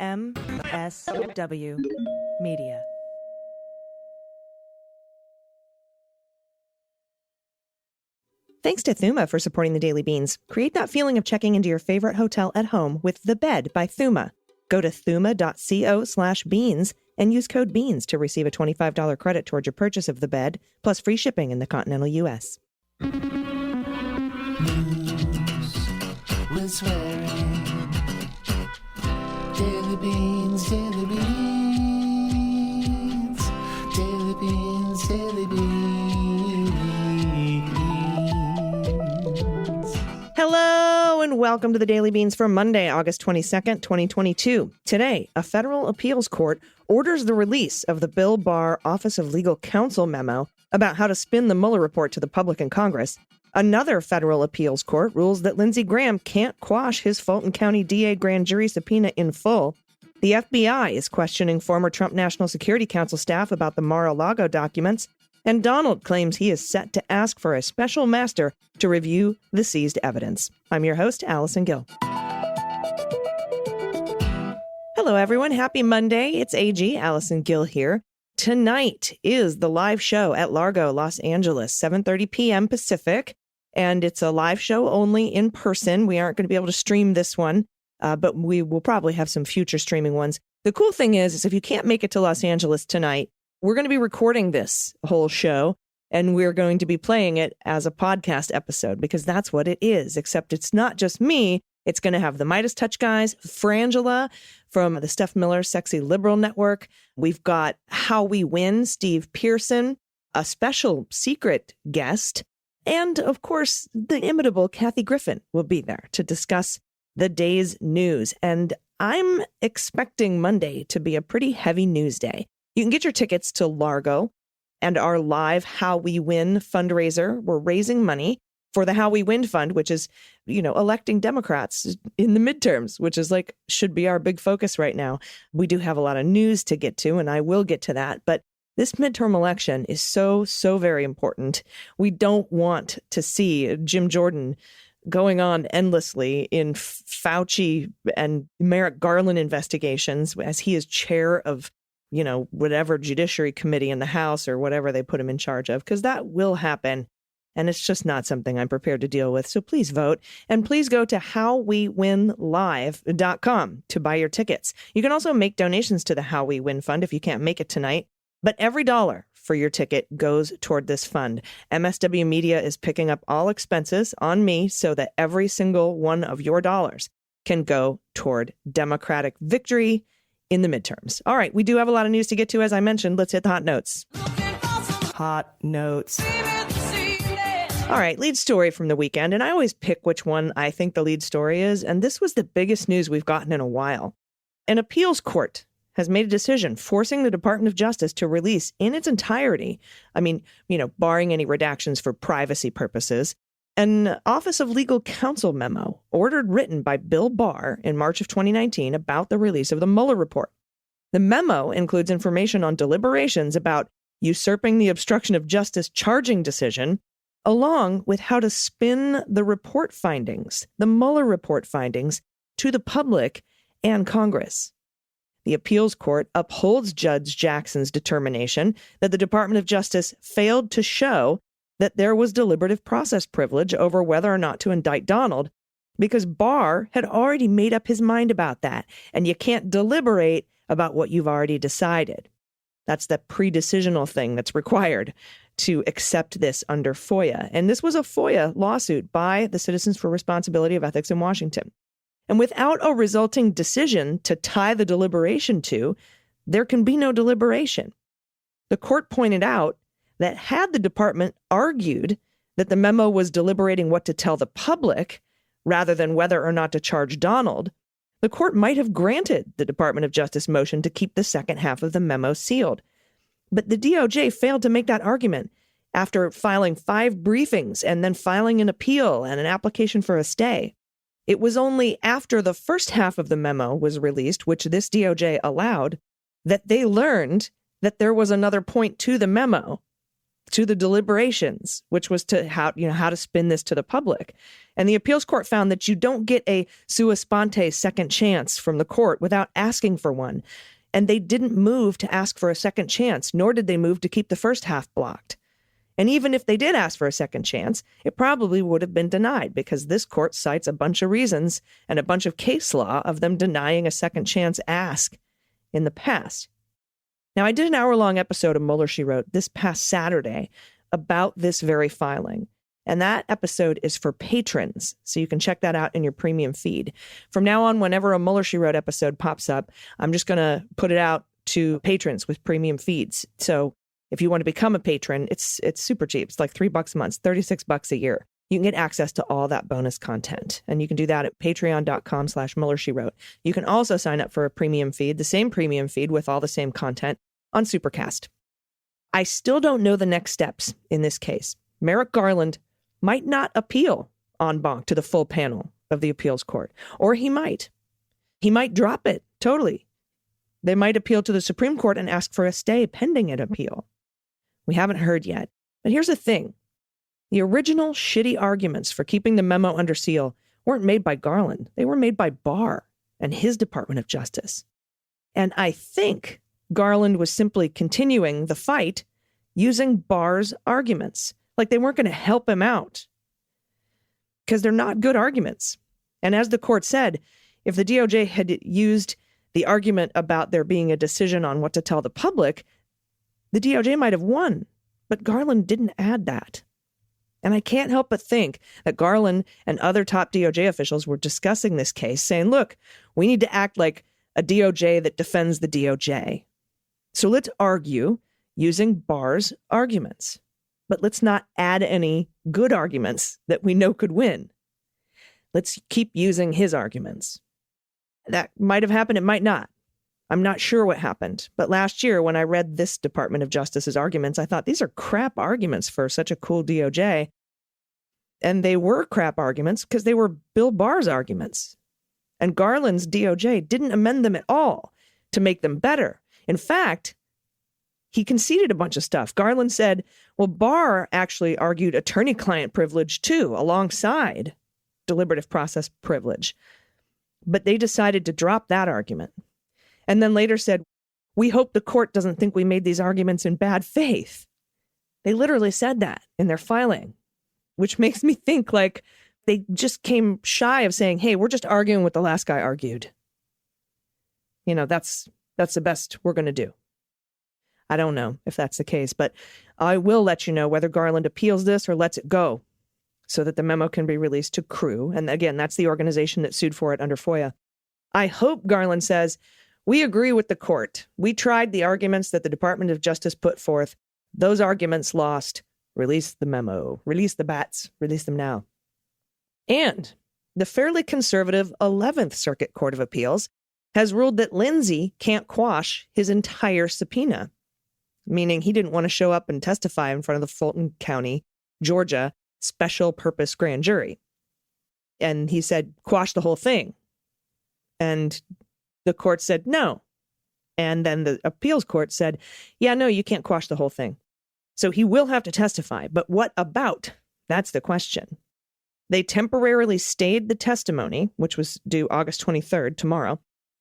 MSW Media. Thanks to Thuma for supporting the Daily Beans. Create that feeling of checking into your favorite hotel at home with The Bed by Thuma. Go to thuma.co/beans and use code BEANS to receive a $25 credit towards your purchase of The Bed, plus free shipping in the continental U.S. News with swearing. Daily Beans, Daily Beans. Daily Beans, Daily Beans. Hello and welcome to the Daily Beans for Monday, August 22nd, 2022. Today, a federal appeals court orders the release of the Bill Barr Office of Legal Counsel memo about how to spin the Mueller report to the public and Congress. Another federal appeals court rules that Lindsey Graham can't quash his Fulton County DA grand jury subpoena in full. The FBI is questioning former Trump National Security Council staff about the Mar-a-Lago documents. And Donald claims he is set to ask for a special master to review the seized evidence. I'm your host, Allison Gill. Hello, everyone. Happy Monday. It's AG, Allison Gill here. Tonight is the live show at Largo, Los Angeles, 7:30 p.m. Pacific. And it's a live show only in person. We aren't going to be able to stream this one, but we will probably have some future streaming ones. The cool thing is if you can't make it to Los Angeles tonight, we're going to be recording this whole show, and we're going to be playing it as a podcast episode because that's what it is, except it's not just me. It's going to have the Midas Touch guys, Frangela from the Steph Miller Sexy Liberal Network. We've got How We Win, Steve Pearson, a special secret guest, and, of course, the inimitable Kathy Griffin will be there to discuss the day's news. And I'm expecting Monday to be a pretty heavy news day. You can get your tickets to Largo and our live How We Win fundraiser. We're raising money for the How We Win Fund, which is, electing Democrats in the midterms, which is should be our big focus right now. We do have a lot of news to get to, and I will get to that. But this midterm election is so, so very important. We don't want to see Jim Jordan going on endlessly in Fauci and Merrick Garland investigations as he is chair of whatever judiciary committee in the House or whatever they put him in charge of, because that will happen. And it's just not something I'm prepared to deal with. So please vote. And please go to howwewinlive.com to buy your tickets. You can also make donations to the How We Win Fund if you can't make it tonight. But every dollar for your ticket goes toward this fund. MSW Media is picking up all expenses on me so that every single one of your dollars can go toward Democratic victory in the midterms. All right, we do have a lot of news to get to, as I mentioned. Let's hit the hot notes. Hot notes. All right, lead story from the weekend, and I always pick which one I think the lead story is, and this was the biggest news we've gotten in a while. An appeals court has made a decision forcing the Department of Justice to release in its entirety, barring any redactions for privacy purposes, an Office of Legal Counsel memo written by Bill Barr in March of 2019 about the release of the Mueller Report. The memo includes information on deliberations about usurping the obstruction of justice charging decision, along with how to spin the report findings, the Mueller Report findings, to the public and Congress. The appeals court upholds Judge Jackson's determination that the Department of Justice failed to show that there was deliberative process privilege over whether or not to indict Donald, because Barr had already made up his mind about that, and you can't deliberate about what you've already decided. That's the pre-decisional thing that's required to accept this under FOIA. And this was a FOIA lawsuit by the Citizens for Responsibility of Ethics in Washington. And without a resulting decision to tie the deliberation to, there can be no deliberation. The court pointed out that had the department argued that the memo was deliberating what to tell the public rather than whether or not to charge Donald, the court might have granted the Department of Justice motion to keep the second half of the memo sealed. But the DOJ failed to make that argument after filing 5 briefings and then filing an appeal and an application for a stay. It was only after the first half of the memo was released, which this DOJ allowed, that they learned that there was another point to the memo to the deliberations, which was to how to spin this to the public. And the appeals court found that you don't get a sua sponte second chance from the court without asking for one. And they didn't move to ask for a second chance, nor did they move to keep the first half blocked. And even if they did ask for a second chance, it probably would have been denied because this court cites a bunch of reasons and a bunch of case law of them denying a second chance ask in the past. Now, I did an hour-long episode of Mueller, She Wrote this past Saturday about this very filing. And that episode is for patrons, so you can check that out in your premium feed. From now on, whenever a Mueller, She Wrote episode pops up, I'm just going to put it out to patrons with premium feeds. So if you want to become a patron, it's super cheap. It's like $3 a month, $36 a year. You can get access to all that bonus content. And you can do that at patreon.com/MuellerSheWrote. You can also sign up for a premium feed, the same premium feed with all the same content on Supercast. I still don't know the next steps in this case. Merrick Garland might not appeal en banc to the full panel of the appeals court, or he might. He might drop it totally. They might appeal to the Supreme Court and ask for a stay pending an appeal. We haven't heard yet. But here's the thing. The original shitty arguments for keeping the memo under seal weren't made by Garland. They were made by Barr and his Department of Justice. And I think Garland was simply continuing the fight using Barr's arguments. Like they weren't going to help him out because they're not good arguments. And as the court said, if the DOJ had used the argument about there being a decision on what to tell the public, the DOJ might have won. But Garland didn't add that. And I can't help but think that Garland and other top DOJ officials were discussing this case, saying, look, we need to act like a DOJ that defends the DOJ. So let's argue using Barr's arguments. But let's not add any good arguments that we know could win. Let's keep using his arguments. That might have happened. It might not. I'm not sure what happened. But last year, when I read this Department of Justice's arguments, I thought these are crap arguments for such a cool DOJ. And they were crap arguments because they were Bill Barr's arguments. And Garland's DOJ didn't amend them at all to make them better. In fact, he conceded a bunch of stuff. Garland said, well, Barr actually argued attorney-client privilege too, alongside deliberative process privilege. But they decided to drop that argument. And then later said, we hope the court doesn't think we made these arguments in bad faith. They literally said that in their filing, which makes me think like they just came shy of saying, hey, we're just arguing what the last guy argued. You know, that's the best we're going to do. I don't know if that's the case, but I will let you know whether Garland appeals this or lets it go so that the memo can be released to Crew. And again, that's the organization that sued for it under FOIA. I hope Garland says, we agree with the court. We tried the arguments that the Department of Justice put forth. Those arguments lost. Release the memo. Release the bats. Release them now. And the fairly conservative 11th Circuit Court of Appeals has ruled that Lindsey can't quash his entire subpoena, meaning he didn't want to show up and testify in front of the Fulton County, Georgia, special purpose grand jury. And he said, quash the whole thing. And the court said, no. And then the appeals court said, yeah, no, you can't quash the whole thing. So he will have to testify. But what about? That's the question. They temporarily stayed the testimony, which was due August 23rd, tomorrow,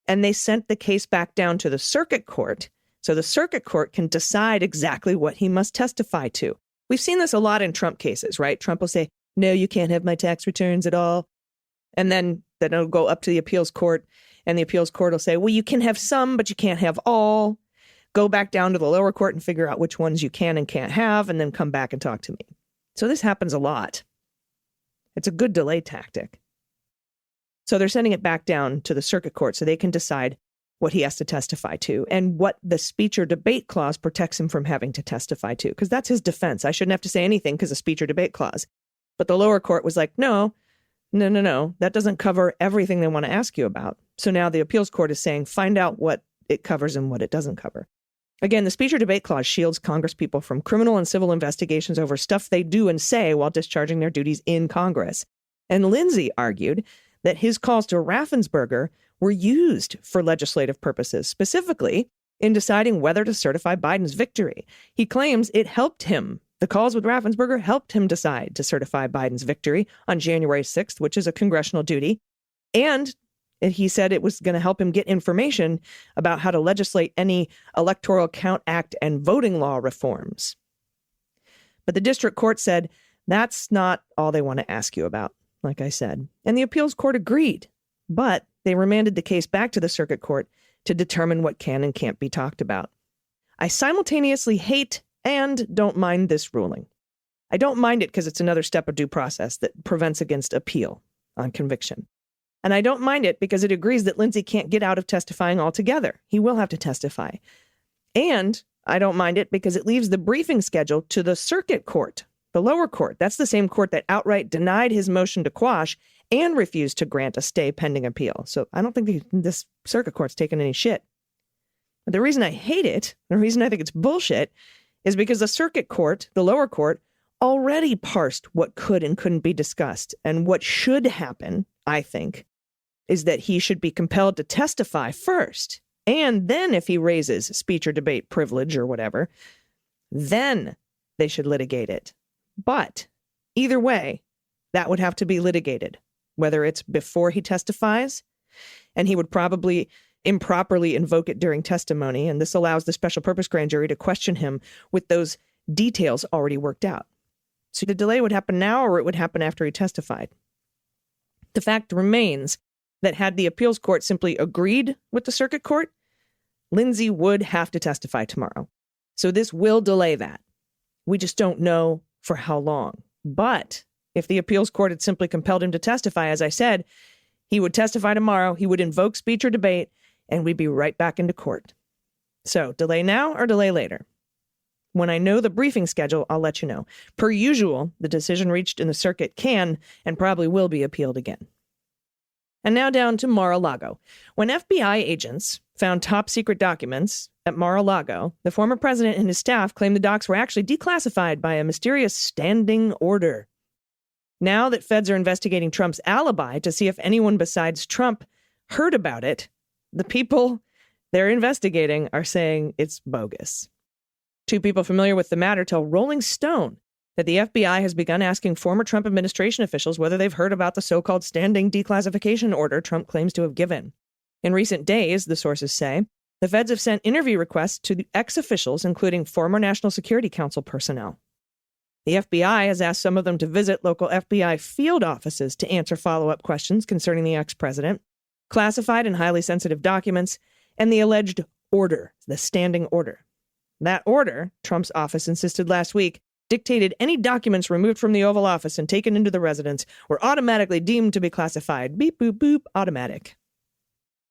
and they sent the case back down to the circuit court so the circuit court can decide exactly what he must testify to. We've seen this a lot in Trump cases, right? Trump will say, no, you can't have my tax returns at all. And then it'll go up to the appeals court, and the appeals court will say, well, you can have some, but you can't have all. Go back down to the lower court and figure out which ones you can and can't have, and then come back and talk to me. So this happens a lot. It's a good delay tactic. So they're sending it back down to the circuit court so they can decide what he has to testify to and what the speech or debate clause protects him from having to testify to, because that's his defense. I shouldn't have to say anything because of speech or debate clause. But the lower court was like, no, that doesn't cover everything they want to ask you about. So now the appeals court is saying, find out what it covers and what it doesn't cover. Again, the speech or debate clause shields congresspeople from criminal and civil investigations over stuff they do and say while discharging their duties in Congress. And Lindsey argued that his calls to Raffensperger were used for legislative purposes, specifically in deciding whether to certify Biden's victory. He claims it helped him The calls with Raffensperger helped him decide to certify Biden's victory on January 6th, which is a congressional duty. And he said it was going to help him get information about how to legislate any Electoral Count Act and voting law reforms. But the district court said that's not all they want to ask you about, like I said. And the appeals court agreed, but they remanded the case back to the circuit court to determine what can and can't be talked about. I simultaneously hate and don't mind this ruling. I don't mind it because it's another step of due process that prevents against appeal on conviction. And I don't mind it because it agrees that Lindsey can't get out of testifying altogether. He will have to testify. And I don't mind it because it leaves the briefing schedule to the circuit court, the lower court. That's the same court that outright denied his motion to quash and refused to grant a stay pending appeal. So I don't think this circuit court's taken any shit. But the reason I hate it, the reason I think it's bullshit, is because the circuit court, the lower court, already parsed what could and couldn't be discussed. And what should happen, I think, is that he should be compelled to testify first. And then if he raises speech or debate privilege or whatever, then they should litigate it. But either way, that would have to be litigated, whether it's before he testifies, and he would probably improperly invoke it during testimony, and this allows the special purpose grand jury to question him with those details already worked out. So the delay would happen now, or it would happen after he testified. The fact remains that had the appeals court simply agreed with the circuit court, Lindsey would have to testify tomorrow. So this will delay that. We just don't know for how long. But if the appeals court had simply compelled him to testify, as I said, he would testify tomorrow, he would invoke speech or debate, and we'd be right back into court. So, delay now or delay later? When I know the briefing schedule, I'll let you know. Per usual, the decision reached in the circuit can and probably will be appealed again. And now down to Mar-a-Lago. When FBI agents found top-secret documents at Mar-a-Lago, the former president and his staff claimed the docs were actually declassified by a mysterious standing order. Now that feds are investigating Trump's alibi to see if anyone besides Trump heard about it, the people they're investigating are saying it's bogus. Two people familiar with the matter tell Rolling Stone that the FBI has begun asking former Trump administration officials whether they've heard about the so-called standing declassification order Trump claims to have given. In recent days, the sources say, the feds have sent interview requests to the ex-officials, including former National Security Council personnel. The FBI has asked some of them to visit local FBI field offices to answer follow-up questions concerning the ex-president, classified and highly sensitive documents, and the alleged order, the standing order. That order, Trump's office insisted last week, dictated any documents removed from the Oval Office and taken into the residence were automatically deemed to be classified. Beep, boop, boop, automatic.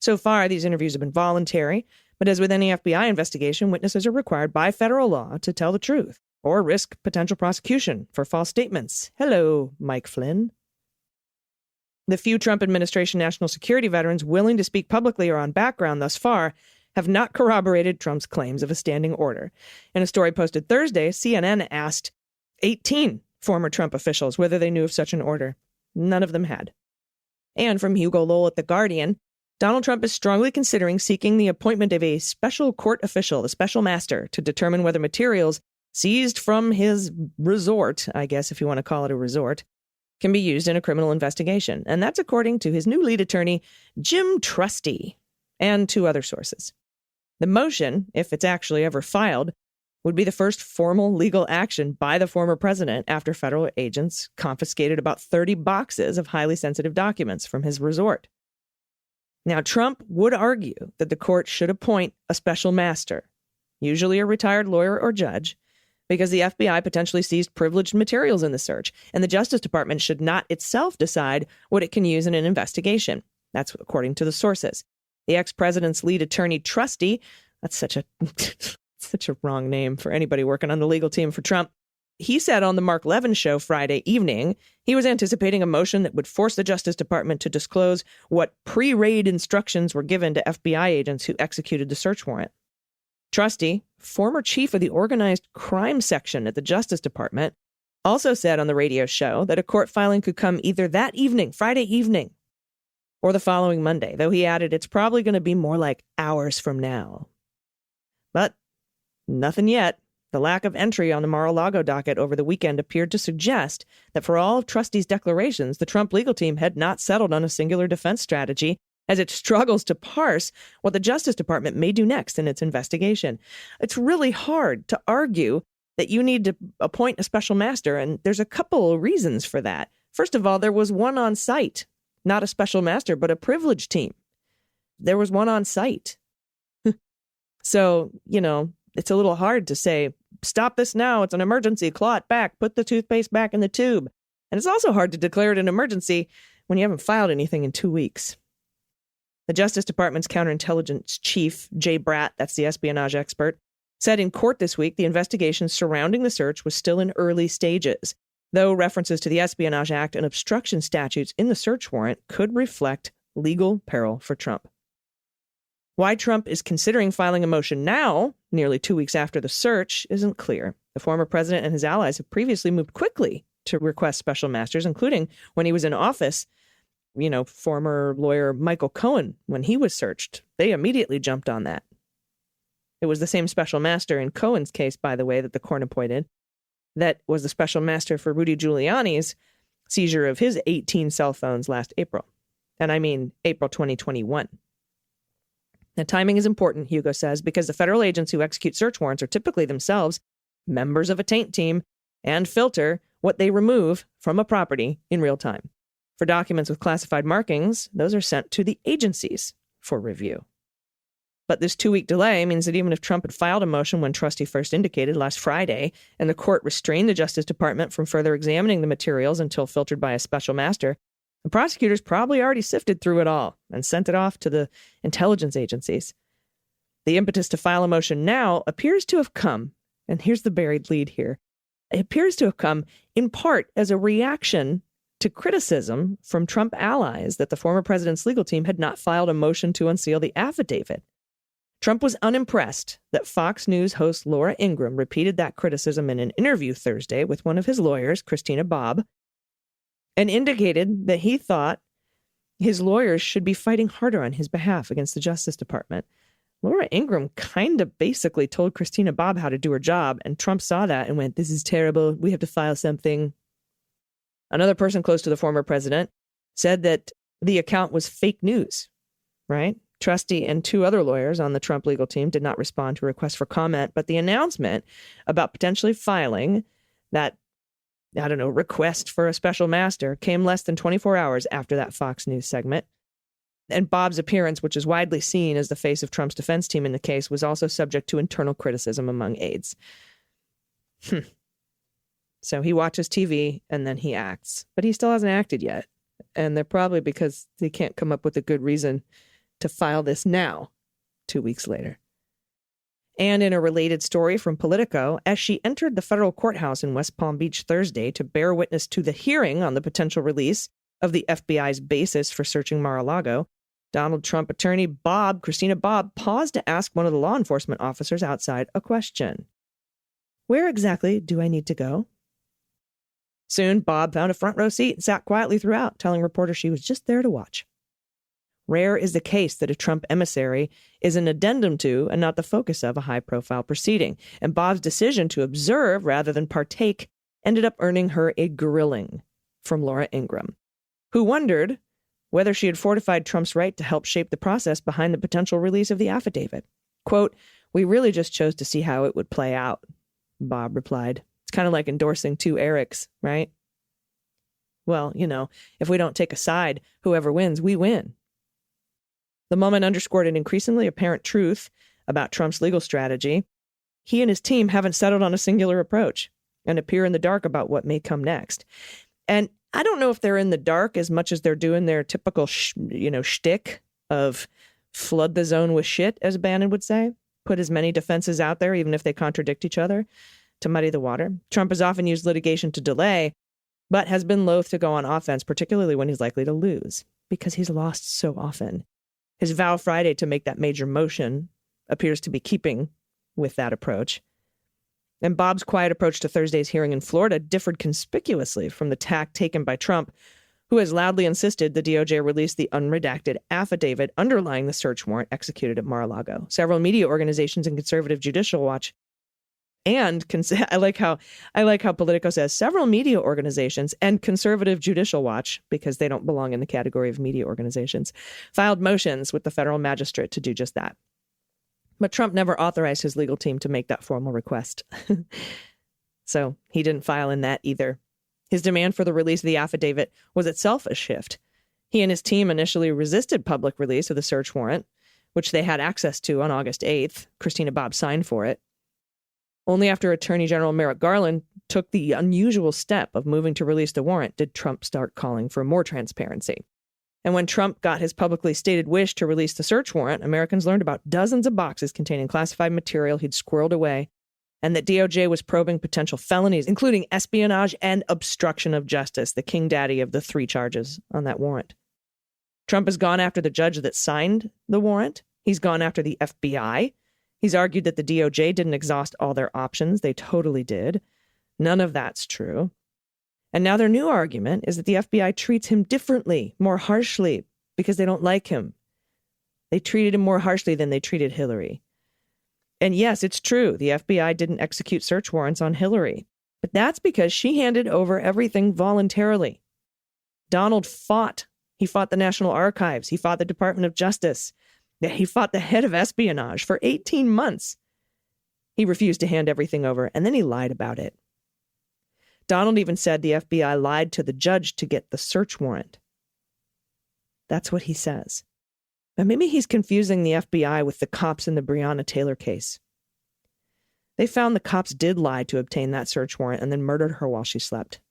So far, these interviews have been voluntary, but as with any FBI investigation, witnesses are required by federal law to tell the truth or risk potential prosecution for false statements. Hello, Mike Flynn. The few Trump administration national security veterans willing to speak publicly or on background thus far have not corroborated Trump's claims of a standing order. In a story posted Thursday, CNN asked 18 former Trump officials whether they knew of such an order. None of them had. And from Hugo Lowell at The Guardian, Donald Trump is strongly considering seeking the appointment of a special court official, a special master, to determine whether materials seized from his resort, I guess if you want to call it a resort, can be used in a criminal investigation. And that's according to his new lead attorney, Jim Trusty, and two other sources. The motion, if it's actually ever filed, would be the first formal legal action by the former president after federal agents confiscated about 30 boxes of highly sensitive documents from his resort. Now, Trump would argue that the court should appoint a special master, usually a retired lawyer or judge, because the FBI potentially seized privileged materials in the search, and the Justice Department should not itself decide what it can use in an investigation. That's according to the sources. The ex-president's lead attorney, Trusty, that's such a wrong name for anybody working on the legal team for Trump. He said on the Mark Levin show Friday evening, he was anticipating a motion that would force the Justice Department to disclose what pre-raid instructions were given to FBI agents who executed the search warrant. Trusty, former chief of the organized crime section at the Justice Department, also said on the radio show that a court filing could come either that evening, Friday evening, or the following Monday, though he added it's probably going to be more like hours from now. But nothing yet. The lack of entry on the Mar-a-Lago docket over the weekend appeared to suggest that for all of trustees' declarations, the Trump legal team had not settled on a singular defense strategy as it struggles to parse what the Justice Department may do next in its investigation. It's really hard to argue that you need to appoint a special master, and there's a couple of reasons for that. First of all, there was one on site, not a special master, but a privileged team. There was one on site. So, it's a little hard to say, stop this now, it's an emergency, claw it back, put the toothpaste back in the tube. And it's also hard to declare it an emergency when you haven't filed anything in 2 weeks. The Justice Department's counterintelligence chief, Jay Bratt, that's the espionage expert, said in court this week the investigation surrounding the search was still in early stages, though references to the Espionage Act and obstruction statutes in the search warrant could reflect legal peril for Trump. Why Trump is considering filing a motion now, nearly 2 weeks after the search, isn't clear. The former president and his allies have previously moved quickly to request special masters, including when he was in office. Former lawyer Michael Cohen, when he was searched, they immediately jumped on that. It was the same special master in Cohen's case, by the way, that the court appointed, that was the special master for Rudy Giuliani's seizure of his 18 cell phones last April. And I mean April 2021. Now, timing is important, Hugo says, because the federal agents who execute search warrants are typically themselves members of a taint team and filter what they remove from a property in real time. For documents with classified markings, those are sent to the agencies for review. But this 2-week delay means that even if Trump had filed a motion when trustee first indicated last Friday, and the court restrained the Justice Department from further examining the materials until filtered by a special master, the prosecutors probably already sifted through it all and sent it off to the intelligence agencies. The impetus to file a motion now appears to have come, and here's the buried lead here, it appears to have come in part as a reaction to criticism from Trump allies that the former president's legal team had not filed a motion to unseal the affidavit. Trump was unimpressed that Fox News host Laura Ingraham repeated that criticism in an interview Thursday with one of his lawyers, Christina Bobb, and indicated that he thought his lawyers should be fighting harder on his behalf against the Justice Department. Laura Ingraham kind of basically told Christina Bobb how to do her job, and Trump saw that and went, "This is terrible. We have to file something." Another person close to the former president said that the account was fake news, right? Trustee and 2 other lawyers on the Trump legal team did not respond to a request for comment, but the announcement about potentially filing that, request for a special master came less than 24 hours after that Fox News segment. And Bobb's appearance, which is widely seen as the face of Trump's defense team in the case, was also subject to internal criticism among aides. So he watches TV and then he acts, but he still hasn't acted yet. And they're probably because they can't come up with a good reason to file this now, 2 weeks later. And in a related story from Politico, as she entered the federal courthouse in West Palm Beach Thursday to bear witness to the hearing on the potential release of the FBI's basis for searching Mar-a-Lago, Donald Trump attorney Christina Bobb, paused to ask one of the law enforcement officers outside a question. "Where exactly do I need to go?" Soon, Bobb found a front row seat and sat quietly throughout, telling reporters she was just there to watch. Rare is the case that a Trump emissary is an addendum to and not the focus of a high-profile proceeding, and Bobb's decision to observe rather than partake ended up earning her a grilling from Laura Ingraham, who wondered whether she had fortified Trump's right to help shape the process behind the potential release of the affidavit. Quote, "We really just chose to see how it would play out," Bobb replied. It's kind of like endorsing 2 Erics, right? Well, if we don't take a side, whoever wins, we win. The moment underscored an increasingly apparent truth about Trump's legal strategy. He and his team haven't settled on a singular approach and appear in the dark about what may come next. And I don't know if they're in the dark as much as they're doing their typical, shtick of flood the zone with shit, as Bannon would say. Put as many defenses out there, even if they contradict each other, to muddy the water. Trump has often used litigation to delay, but has been loath to go on offense, particularly when he's likely to lose, because he's lost so often. His vow Friday to make that major motion appears to be keeping with that approach. And Bobb's quiet approach to Thursday's hearing in Florida differed conspicuously from the tack taken by Trump, who has loudly insisted the DOJ release the unredacted affidavit underlying the search warrant executed at Mar-a-Lago. Several media organizations and conservative Judicial Watch And I like how Politico says several media organizations and Conservative Judicial Watch, because they don't belong in the category of media organizations, filed motions with the federal magistrate to do just that. But Trump never authorized his legal team to make that formal request. So he didn't file in that either. His demand for the release of the affidavit was itself a shift. He and his team initially resisted public release of the search warrant, which they had access to on August 8th. Christina Bobb signed for it. Only after Attorney General Merrick Garland took the unusual step of moving to release the warrant did Trump start calling for more transparency. And when Trump got his publicly stated wish to release the search warrant, Americans learned about dozens of boxes containing classified material he'd squirreled away, and that DOJ was probing potential felonies, including espionage and obstruction of justice, the king daddy of the 3 charges on that warrant. Trump has gone after the judge that signed the warrant. He's gone after the FBI. He's argued that the DOJ didn't exhaust all their options. They totally did. None of that's true. And now their new argument is that the FBI treats him differently, more harshly, because they don't like him. They treated him more harshly than they treated Hillary. And yes, it's true. The FBI didn't execute search warrants on Hillary. But that's because she handed over everything voluntarily. Donald fought. He fought the National Archives. He fought the Department of Justice. He fought the head of espionage for 18 months. He refused to hand everything over, and then he lied about it. Donald even said the FBI lied to the judge to get the search warrant. That's what he says. Now, maybe he's confusing the FBI with the cops in the Breonna Taylor case. They found the cops did lie to obtain that search warrant and then murdered her while she slept.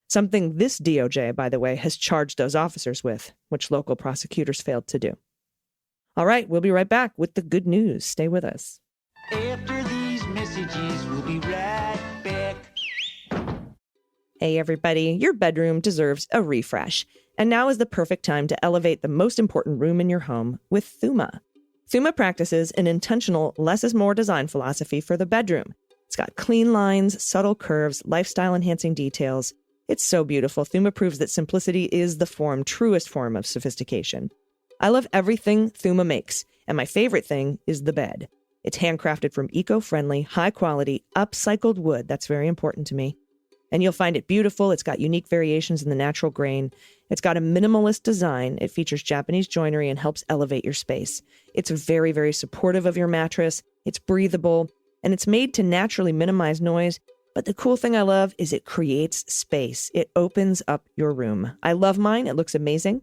Something this DOJ, by the way, has charged those officers with, which local prosecutors failed to do. All right, we'll be right back with the good news. Stay with us. After these messages, we'll be right back. Hey, everybody, your bedroom deserves a refresh. And now is the perfect time to elevate the most important room in your home with Thuma. Thuma practices an intentional less is more design philosophy for the bedroom. It's got clean lines, subtle curves, lifestyle-enhancing details. It's so beautiful. Thuma proves that simplicity is the truest form of sophistication. I love everything Thuma makes, and my favorite thing is the bed. It's handcrafted from eco-friendly, high-quality, upcycled wood. That's very important to me. And you'll find it beautiful. It's got unique variations in the natural grain. It's got a minimalist design. It features Japanese joinery and helps elevate your space. It's very, very supportive of your mattress. It's breathable, and it's made to naturally minimize noise. But the cool thing I love is it creates space. It opens up your room. I love mine. It looks amazing.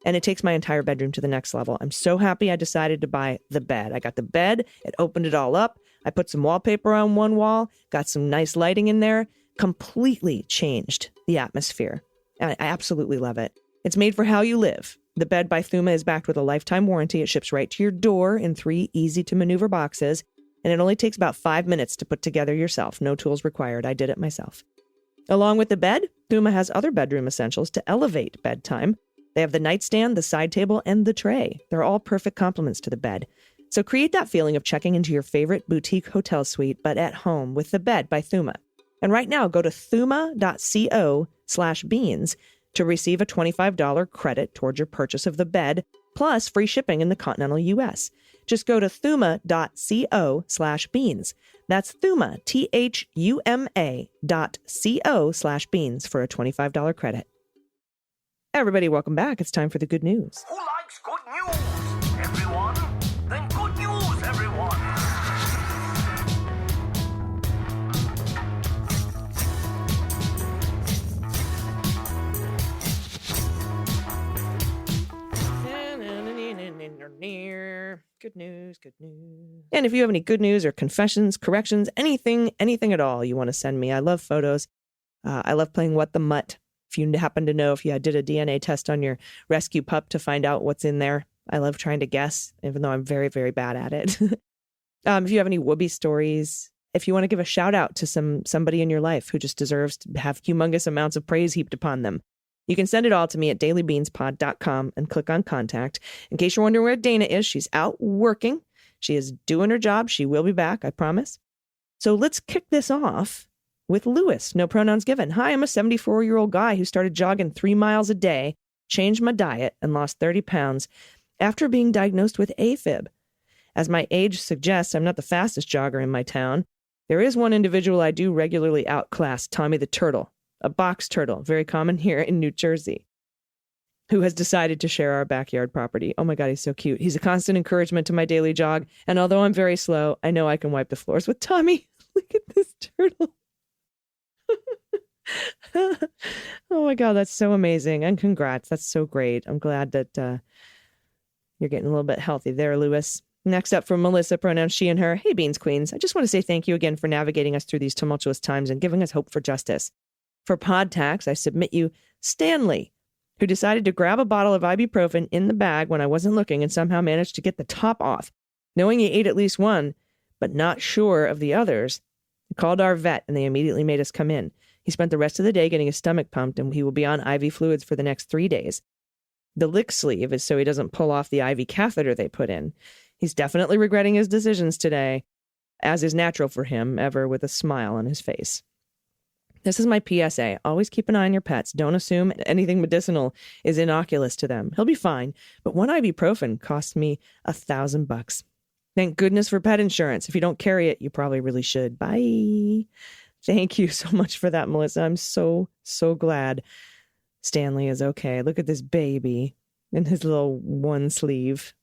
And it takes my entire bedroom to the next level. I'm so happy I decided to buy the bed. I got the bed. It opened it all up. I put some wallpaper on one wall, got some nice lighting in there, completely changed the atmosphere. I absolutely love it. It's made for how you live. The bed by Thuma is backed with a lifetime warranty. It ships right to your door in 3 easy-to-maneuver boxes, and it only takes about 5 minutes to put together yourself. No tools required. I did it myself. Along with the bed, Thuma has other bedroom essentials to elevate bedtime. They have the nightstand, the side table, and the tray. They're all perfect complements to the bed. So create that feeling of checking into your favorite boutique hotel suite, but at home with the bed by Thuma. And right now, go to thuma.co/beans to receive a $25 credit towards your purchase of the bed, plus free shipping in the continental U.S. Just go to thuma.co/beans. That's Thuma, THUMA.co/beans for a $25 credit. Everybody, welcome back. It's time for the good news. Who likes good news, everyone? Then good news, everyone. Good news, good news. And if you have any good news or confessions, corrections, anything at all you want to send me, I love photos. I love playing What the Mutt. If you happen to know if you did a DNA test on your rescue pup to find out what's in there, I love trying to guess, even though I'm very, very bad at it. If you have any whoopee stories, if you want to give a shout out to somebody in your life who just deserves to have humongous amounts of praise heaped upon them, you can send it all to me at dailybeanspod.com and click on contact. In case you're wondering where Dana is, she's out working. She is doing her job. She will be back, I promise. So let's kick this off with Lewis, no pronouns given. Hi, I'm a 74-year-old guy who started jogging 3 miles a day, changed my diet, and lost 30 pounds after being diagnosed with AFib. As my age suggests, I'm not the fastest jogger in my town, There is one individual I do regularly outclass, Tommy the Turtle, a box turtle, very common here in New Jersey, who has decided to share our backyard property. Oh my God, he's so cute. He's a constant encouragement to my daily jog. And although I'm very slow, I know I can wipe the floors with Tommy. Look at this turtle. Oh my God, that's so amazing. And congrats. That's so great. I'm glad that you're getting a little bit healthy there, Lewis. Next up from Melissa, pronouns she and her. Hey, Beans Queens. I just want to say thank you again for navigating us through these tumultuous times and giving us hope for justice. For pod tax, I submit you Stanley, who decided to grab a bottle of ibuprofen in the bag when I wasn't looking and somehow managed to get the top off. Knowing he ate at least one, but not sure of the others, he called our vet and they immediately made us come in. He spent the rest of the day getting his stomach pumped and he will be on IV fluids for the next 3 days. The lick sleeve is so he doesn't pull off the IV catheter they put in. He's definitely regretting his decisions today, as is natural for him, ever with a smile on his face. This is my PSA. Always keep an eye on your pets. Don't assume anything medicinal is innocuous to them. He'll be fine, but one ibuprofen cost me $1,000. Thank goodness for pet insurance. If you don't carry it, you probably really should. Bye. Thank you so much for that, Melissa. I'm so, so glad Stanley is okay. Look at this baby in his little one sleeve.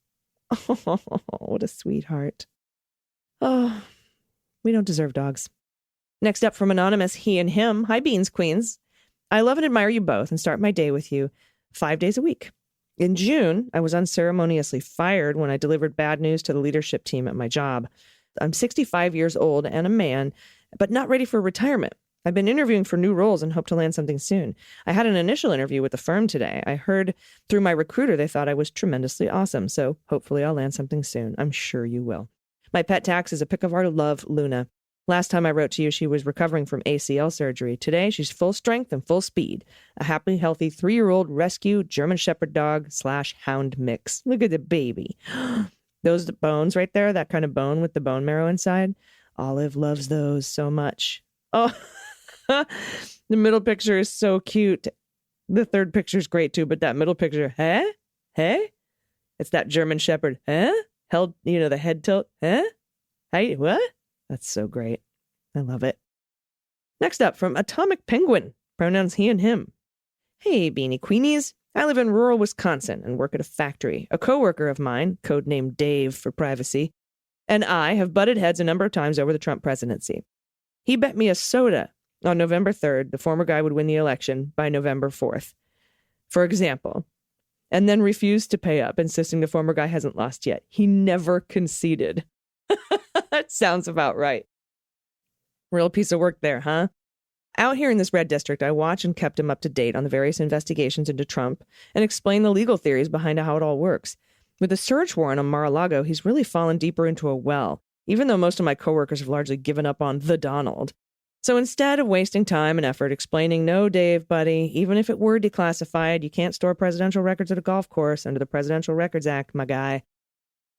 Oh, what a sweetheart. Oh, we don't deserve dogs. Next up from Anonymous, he and him. Hi, Beans Queens. I love and admire you both and start my day with you 5 days a week. In June, I was unceremoniously fired when I delivered bad news to the leadership team at my job. I'm 65 years old and a man, but not ready for retirement. I've been interviewing for new roles and hope to land something soon. I had an initial interview with the firm today. I heard through my recruiter they thought I was tremendously awesome, so hopefully I'll land something soon. I'm sure you will. My pet tax is a pic of our love, Luna. Last time I wrote to you, she was recovering from ACL surgery. Today, she's full strength and full speed. A happy, healthy 3-year-old rescue German Shepherd dog / hound mix. Look at the baby. Those bones right there, that kind of bone with the bone marrow inside. Olive loves those so much. Oh, the middle picture is so cute. The third picture is great too, but that middle picture, huh? Hey? It's that German Shepherd, huh? Held, the head tilt, huh? Hey, what? That's so great. I love it. Next up from Atomic Penguin, pronouns he and him. Hey, Beanie Queenies. I live in rural Wisconsin and work at a factory. A coworker of mine, codenamed Dave for privacy, and I have butted heads a number of times over the Trump presidency. He bet me a soda on November 3rd the former guy would win the election by November 4th, for example, and then refused to pay up, insisting the former guy hasn't lost yet. He never conceded. That sounds about right. Real piece of work there, huh? Out here in this red district, I watched and kept him up to date on the various investigations into Trump and explained the legal theories behind how it all works. With the search warrant on Mar-a-Lago, he's really fallen deeper into a well, even though most of my coworkers have largely given up on the Donald. So instead of wasting time and effort explaining, no, Dave, buddy, even if it were declassified, you can't store presidential records at a golf course under the Presidential Records Act, my guy,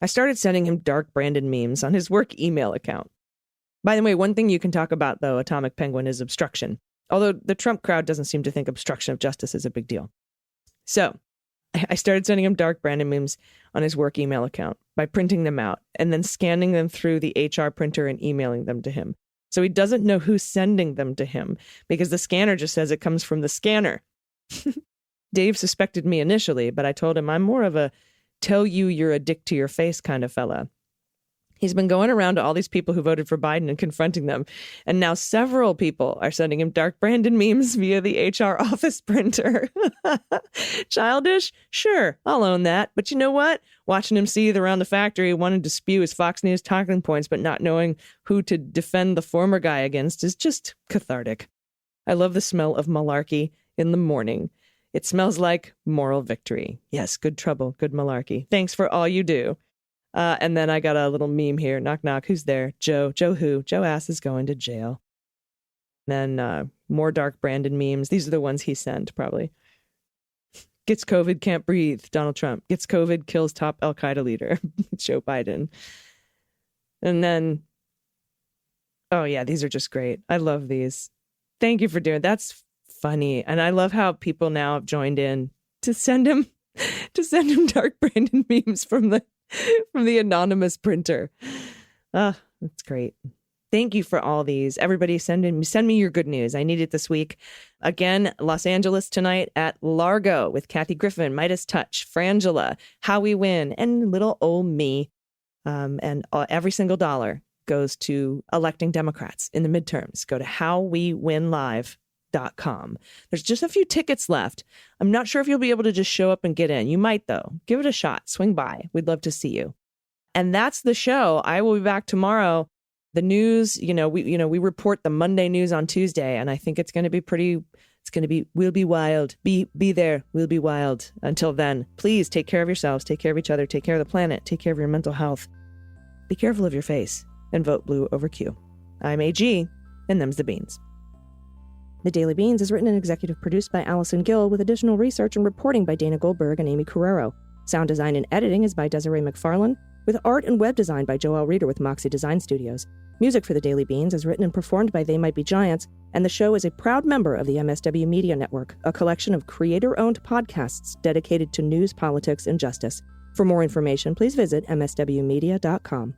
I started sending him dark branded memes on his work email account. By the way, one thing you can talk about, though, Atomic Penguin, is obstruction. Although the Trump crowd doesn't seem to think obstruction of justice is a big deal. So I started sending him dark branded memes on his work email account by printing them out and then scanning them through the HR printer and emailing them to him. So he doesn't know who's sending them to him because the scanner just says it comes from the scanner. Dave suspected me initially, but I told him I'm more of a tell you you're a dick to your face kind of fella. He's been going around to all these people who voted for Biden and confronting them. And now several people are sending him dark branded memes via the HR office printer. Childish? Sure, I'll own that. But you know what? Watching him seethe around the factory, wanting to spew his Fox News talking points, but not knowing who to defend the former guy against is just cathartic. I love the smell of malarkey in the morning. It smells like moral victory. Yes, good trouble, good malarkey. Thanks for all you do. And then I got a little meme here. Knock, knock. Who's there? Joe. Joe who? Joe Ass is going to jail. Then more dark branded memes. These are the ones he sent, probably. Gets COVID, can't breathe. Donald Trump. Gets COVID, kills top Al-Qaeda leader. Joe Biden. And then, oh yeah, these are just great. I love these. Thank you for doing it. That's funny. And I love how people now have joined in to send him dark branded memes from the anonymous printer. That's great. Thank you for all these. Everybody send me your good news. I need it this week. Again, Los Angeles tonight at Largo with Kathy Griffin, Midas Touch, Frangela, How We Win, and little old me. Every single dollar goes to electing Democrats in the midterms. Go to howwewinlive.com. There's just a few tickets left. I'm not sure if you'll be able to just show up and get in. You might, though. Give it a shot. Swing by. We'd love to see you. And that's the show. I will be back tomorrow. The news, we report the Monday news on Tuesday, and I think it's going to be we'll be wild. Be there. We'll be wild. Until then, please take care of yourselves, take care of each other, take care of the planet, take care of your mental health. Be careful of your face and vote blue over Q. I'm AG, and them's the beans. The Daily Beans is written and executive produced by Allison Gill with additional research and reporting by Dana Goldberg and Aimee Carrero. Sound design and editing is by Desiree McFarlane, with art and web design by Joelle Reeder with Moxie Design Studios. Music for The Daily Beans is written and performed by They Might Be Giants, and the show is a proud member of the MSW Media Network, a collection of creator-owned podcasts dedicated to news, politics, and justice. For more information, please visit mswmedia.com.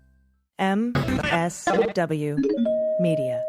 MSW Media.